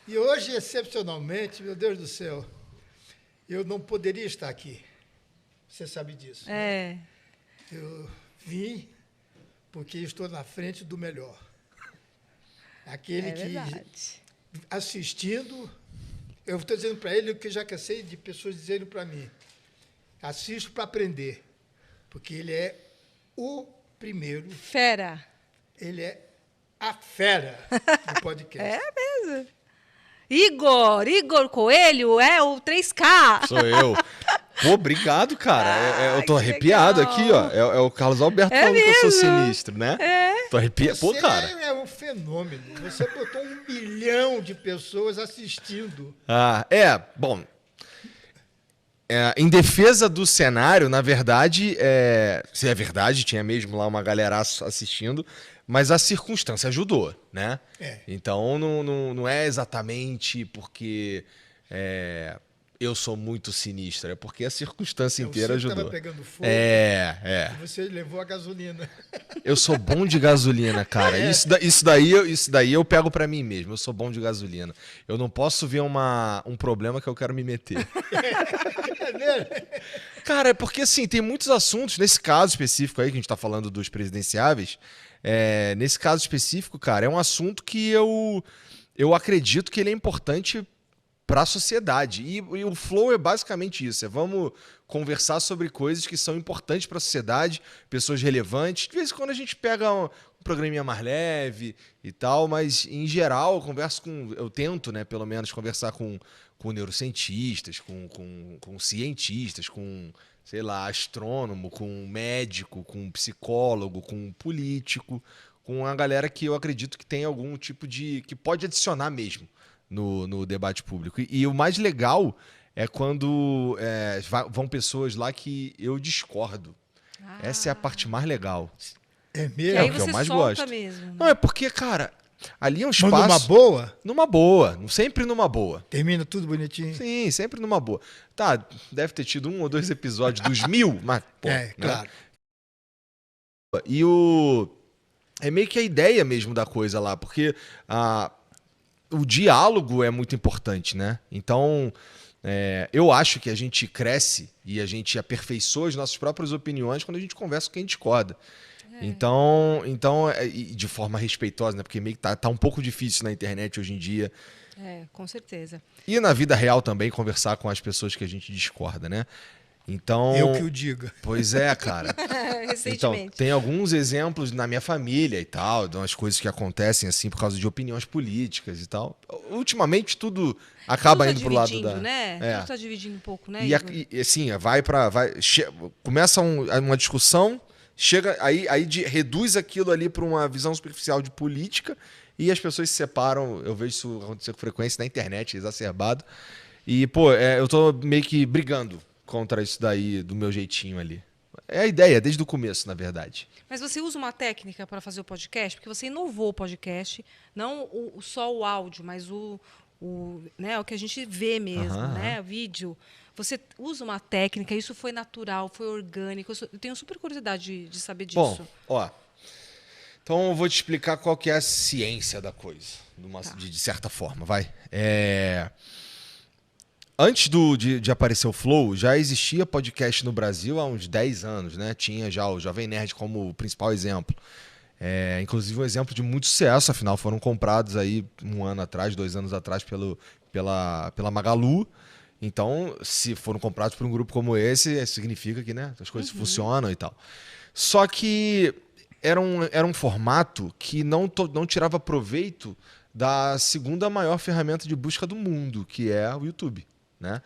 E hoje, excepcionalmente, meu Deus do céu, eu não poderia estar aqui. Você sabe disso. Né? Eu vim porque estou na frente do melhor. Aquele que, assistindo, eu estou dizendo para ele o que eu já cansei de pessoas dizerem para mim. Assisto para aprender, porque ele é o primeiro. Fera. Ele é a fera do podcast. É mesmo. Igor Coelho é o 3K. Sou eu. Pô, obrigado, cara. Eu tô arrepiado legal. aqui, ó. É o Carlos Alberto falando que eu sou sinistro, né? Tô arrepiado. Pô, cara. Você é um fenômeno. Você botou 1 milhão de pessoas assistindo. Bom... em defesa do cenário, na verdade, se é verdade, tinha mesmo lá uma galera assistindo, mas a circunstância ajudou, né? Então, não é exatamente porque eu sou muito sinistro, é porque a circunstância inteira ajudou. Estava pegando fogo. E você levou a gasolina. Eu sou bom de gasolina, cara. Isso daí eu pego pra mim mesmo. Eu sou bom de gasolina. Eu não posso ver um problema que eu quero me meter. Cara, é porque assim, tem muitos assuntos, nesse caso específico aí, que a gente tá falando dos presidenciáveis, nesse caso específico, cara, é um assunto que eu acredito que ele é importante para a sociedade. E o Flow é basicamente isso. Vamos conversar sobre coisas que são importantes para a sociedade, pessoas relevantes. De vez em quando a gente pega um programinha mais leve e tal, mas em geral eu tento, né, pelo menos, conversar com neurocientistas, com cientistas, com, sei lá, astrônomo, com médico, com psicólogo, com político, com a galera que eu acredito que tem algum tipo que pode adicionar mesmo no debate público. E o mais legal é quando vão pessoas lá que eu discordo. Essa é a parte mais legal. É mesmo? E aí o que eu você mais solta gosto. mesmo. Né? Não, é porque, cara, ali é um espaço... Mas numa boa? Numa boa, sempre numa boa. Termina tudo bonitinho? Sim, sempre numa boa. Tá, deve ter tido 1 ou 2 episódios dos 1000, mas... Pô, claro. Né? E é meio que a ideia mesmo da coisa lá, porque o diálogo é muito importante, né? Então, eu acho que a gente cresce e a gente aperfeiçoa as nossas próprias opiniões quando a gente conversa com quem discorda. Então, de forma respeitosa, né? Porque meio que tá um pouco difícil na internet hoje em dia. Com certeza. E na vida real também conversar com as pessoas que a gente discorda, né? Então, eu que o diga. Pois é, cara. Recentemente. Então, tem alguns exemplos na minha família e tal, de umas coisas que acontecem assim por causa de opiniões políticas e tal. Ultimamente tudo acaba indo pro lado da... né? Tudo tá dividindo um pouco, né? E assim, começa uma discussão, chega aí reduz aquilo ali para uma visão superficial de política e as pessoas se separam. Eu vejo isso acontecer com frequência na internet, exacerbado. E, pô, eu tô meio que brigando contra isso daí, do meu jeitinho ali. É a ideia, desde o começo, na verdade. Mas você usa uma técnica para fazer o podcast? Porque você inovou o podcast, não só o áudio, mas o que a gente vê mesmo, né? O vídeo. Você usa uma técnica, isso foi natural, foi orgânico. Eu tenho super curiosidade de saber disso. Bom, ó. Então eu vou te explicar qual que é a ciência da coisa, de certa forma, vai. Antes de aparecer o Flow, já existia podcast no Brasil há uns 10 anos, né? Tinha já o Jovem Nerd como principal exemplo. Inclusive um exemplo de muito sucesso, afinal foram comprados aí 1 ano atrás, 2 anos atrás pela Magalu. Então, se foram comprados por um grupo como esse, significa que, né, as coisas funcionam e tal. Só que era um formato que não tirava proveito da segunda maior ferramenta de busca do mundo, que é o YouTube. Né?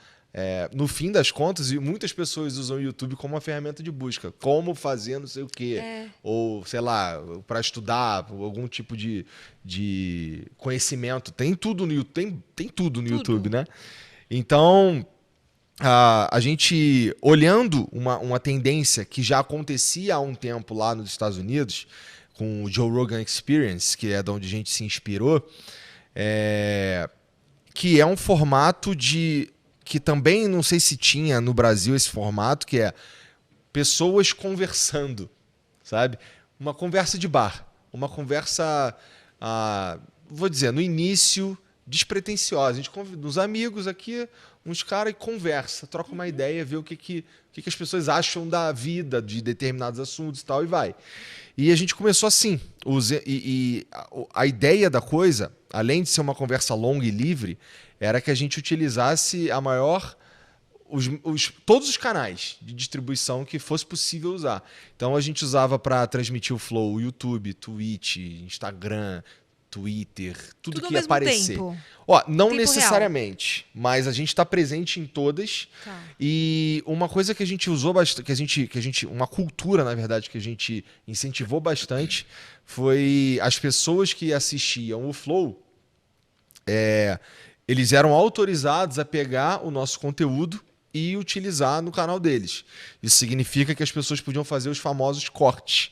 No fim das contas, muitas pessoas usam o YouTube como uma ferramenta de busca. Como fazer não sei o quê. Ou, sei lá, para estudar algum tipo de conhecimento. Tem tudo no YouTube, tem tudo no YouTube, né? Então, a gente, olhando uma tendência que já acontecia há um tempo lá nos Estados Unidos, com o Joe Rogan Experience, que é de onde a gente se inspirou, que é um formato que também, não sei se tinha no Brasil esse formato, que é pessoas conversando, sabe? Uma conversa de bar. Uma conversa, vou dizer, no início despretensiosa. A gente convida uns amigos aqui, uns caras, e conversa, troca uma ideia, vê o que as pessoas acham da vida, de determinados assuntos e tal, e vai. E a gente começou assim. A ideia da coisa, além de ser uma conversa longa e livre, era que a gente utilizasse todos os canais de distribuição que fosse possível usar. Então a gente usava para transmitir o Flow, o YouTube, Twitch, Instagram, Twitter, tudo que ia aparecer. Ó, não necessariamente, mas a gente está presente em todas. Tá. E uma coisa que a gente usou bastante, uma cultura, na verdade, que a gente incentivou bastante, foi as pessoas que assistiam o Flow, eles eram autorizados a pegar o nosso conteúdo e utilizar no canal deles. Isso significa que as pessoas podiam fazer os famosos cortes.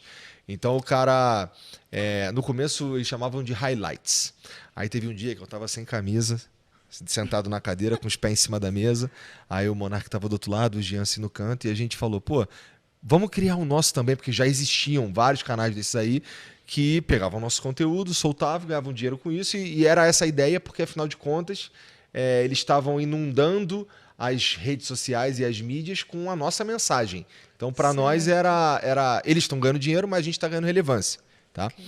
Então o cara, no começo eles chamavam de highlights. Aí teve um dia que eu estava sem camisa, sentado na cadeira com os pés em cima da mesa. Aí o Monark estava do outro lado, o Jean assim no canto, e a gente falou, pô, vamos criar o nosso também, porque já existiam vários canais desses aí que pegavam nosso conteúdo, soltavam, ganhavam dinheiro com isso, e era essa a ideia, porque afinal de contas eles estavam inundando as redes sociais e as mídias com a nossa mensagem. Então, para nós, era eles estão ganhando dinheiro, mas a gente está ganhando relevância. Tá? Okay.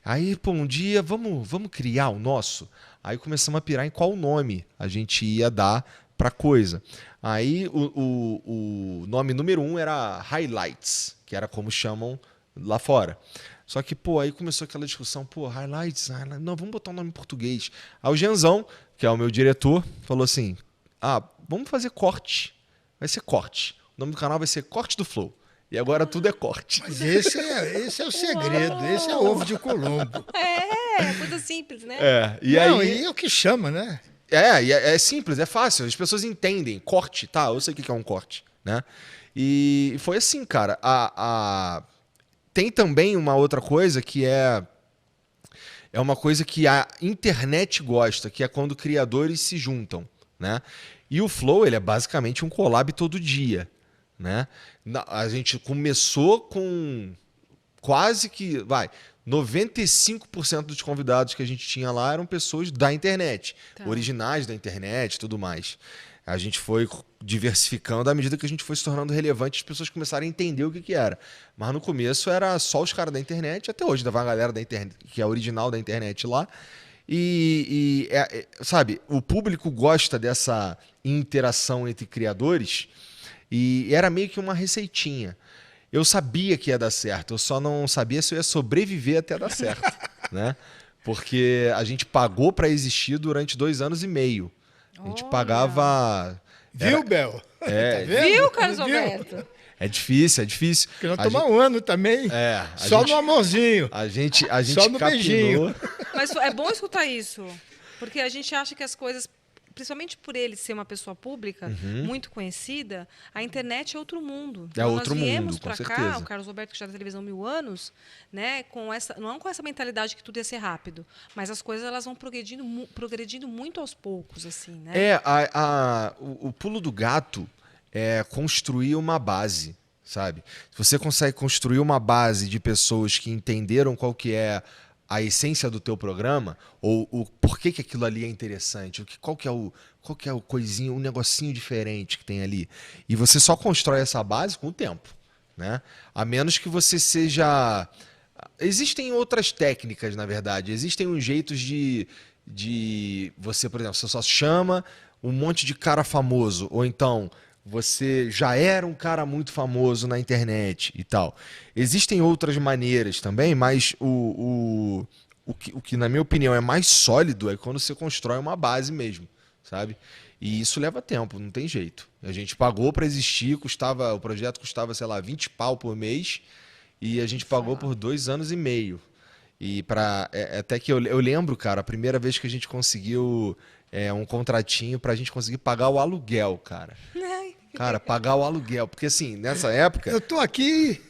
Aí, pô, um dia, vamos criar o nosso? Aí começamos a pirar em qual nome a gente ia dar para coisa. Aí, o nome número 1 era Highlights, que era como chamam lá fora. Só que, pô, aí começou aquela discussão, pô, highlights, não, vamos botar um nome em português. Aí o Genzão, que é o meu diretor, falou assim, vamos fazer corte, vai ser corte. O nome do canal vai ser Corte do Flow. E agora tudo é corte. Mas esse é o segredo, Uau. Esse é o ovo de Colombo. Coisa simples, né? E é o que chama, né? É simples, é fácil, as pessoas entendem. Corte, tá, eu sei o que é um corte, né? E foi assim, cara, tem também uma outra coisa que é uma coisa que a internet gosta, que é quando criadores se juntam, né? E o Flow, ele é basicamente um collab todo dia, né? A gente começou com quase que, 95% dos convidados que a gente tinha lá eram pessoas da internet, originais da internet e tudo mais. A gente foi diversificando à medida que a gente foi se tornando relevante, as pessoas começaram a entender o que era. Mas no começo era só os caras da internet, até hoje dava uma galera da internet, que é original da internet lá. Sabe, o público gosta dessa interação entre criadores e era meio que uma receitinha. Eu sabia que ia dar certo, eu só não sabia se eu ia sobreviver até dar certo, né? Porque a gente pagou para existir durante 2 anos e meio. A gente pagava... Viu, Bel? Tá viu, Carlos Alberto? É difícil. Porque nós tomamos um ano também. Só no amorzinho. A gente só no beijinho. Mas é bom escutar isso. Porque a gente acha que as coisas, principalmente por ele ser uma pessoa pública, muito conhecida, a internet é outro mundo. É outro mundo, com certeza. Nós viemos para cá, o Carlos Alberto, que já está na televisão há 1000 anos, né, não com essa mentalidade que tudo ia ser rápido, mas as coisas elas vão progredindo muito aos poucos, assim, né? O pulo do gato é construir uma base, sabe? Se você consegue construir uma base de pessoas que entenderam qual que é a essência do teu programa, ou o porquê que aquilo ali é interessante, qual que é o coisinho, um negocinho diferente que tem ali. E você só constrói essa base com o tempo, né? A menos que você seja... Existem outras técnicas, na verdade. Existem uns jeitos de você, por exemplo, você só chama um monte de cara famoso, ou então você já era um cara muito famoso na internet e tal. Existem outras maneiras também, mas o que, na minha opinião, é mais sólido é quando você constrói uma base mesmo, sabe? E isso leva tempo, não tem jeito. A gente pagou para existir, o projeto custava, sei lá, 20 pau por mês, e a gente pagou por 2 anos e meio. E até que eu lembro, cara, a primeira vez que a gente conseguiu um contratinho pra gente conseguir pagar o aluguel, cara. Cara, pagar o aluguel. Porque assim, nessa época... Eu tô aqui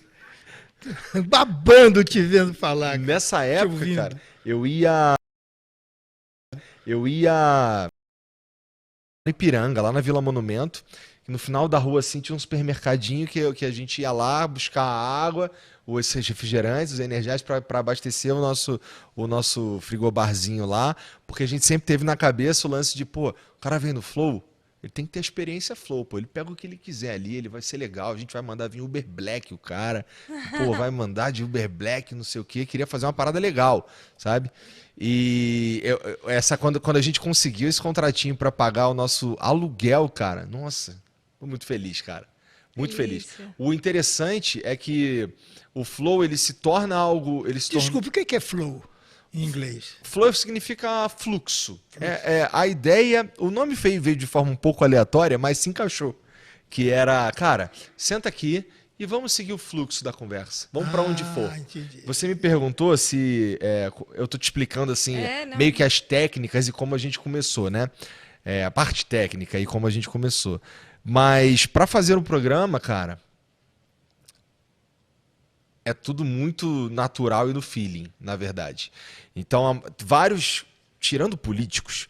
babando te vendo falar. Cara. Nessa época, cara, eu ia em Ipiranga, lá na Vila Monumento, no final da rua assim tinha um supermercadinho que a gente ia lá buscar água, os refrigerantes, os energéticos para abastecer o nosso frigobarzinho lá, porque a gente sempre teve na cabeça o lance de, pô, o cara vem no Flow, ele tem que ter a experiência Flow, pô, ele pega o que ele quiser ali, ele vai ser legal, a gente vai mandar vir Uber Black, o cara, pô, vai mandar de Uber Black, não sei o quê, queria fazer uma parada legal, sabe? E quando a gente conseguiu esse contratinho para pagar o nosso aluguel, cara, nossa, tô muito feliz, cara. Muito feliz. O interessante é que o Flow, ele se torna algo... Desculpe, o que é Flow em inglês? Flow significa fluxo. A ideia... O nome veio de forma um pouco aleatória, mas se encaixou. Que era, cara, senta aqui e vamos seguir o fluxo da conversa. Vamos para onde for. Entendi. Você me perguntou se... eu tô te explicando, assim, meio que as técnicas e como a gente começou, né? A parte técnica e como a gente começou. Mas para fazer um programa, cara, é tudo muito natural e no feeling, na verdade. Então, vários, tirando políticos,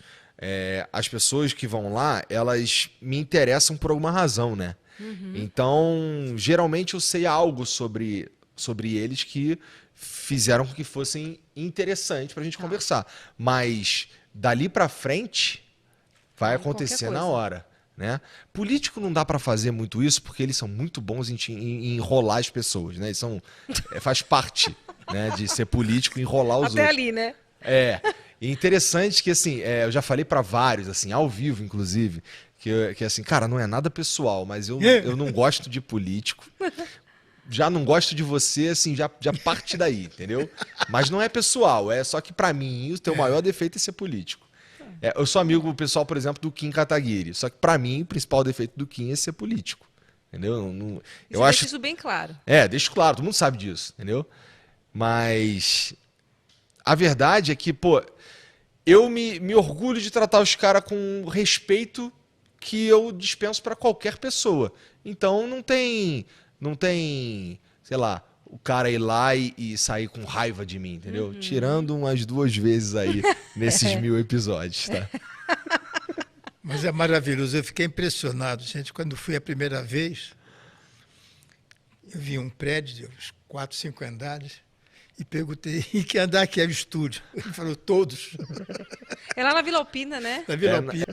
as pessoas que vão lá, elas me interessam por alguma razão, né? Uhum. Então, geralmente eu sei algo sobre eles que fizeram com que fossem interessantes pra gente conversar. Mas dali pra frente vai acontecer na hora. Né? Político não dá para fazer muito isso porque eles são muito bons em enrolar as pessoas, né? Eles faz parte, né, de ser político, enrolar os outros. Até ali, né? E interessante que assim, eu já falei para vários, assim, ao vivo inclusive, que assim, cara, não é nada pessoal, mas eu não gosto de político. Já não gosto de você, assim, já parte daí, entendeu? Mas não é pessoal, só que para mim o teu maior defeito é ser político. Eu sou amigo do pessoal, por exemplo, do Kim Kataguiri. Só que, pra mim, o principal defeito do Kim é ser político. Entendeu? Eu acho isso bem claro. Deixo claro, todo mundo sabe disso, entendeu? Mas a verdade é que, pô, eu me orgulho de tratar os caras com respeito que eu dispenso pra qualquer pessoa. Então não tem, sei lá, o cara ir lá e sair com raiva de mim, entendeu? Uhum. Tirando umas 2 vezes aí nesses 1000 episódios, tá? Mas é maravilhoso. Eu fiquei impressionado, gente. Quando fui a primeira vez, eu vi um prédio de uns 4, 5 andares e perguntei em que andar que é o estúdio. Ele falou, todos. É lá na Vila Alpina, né? Na Vila Alpina.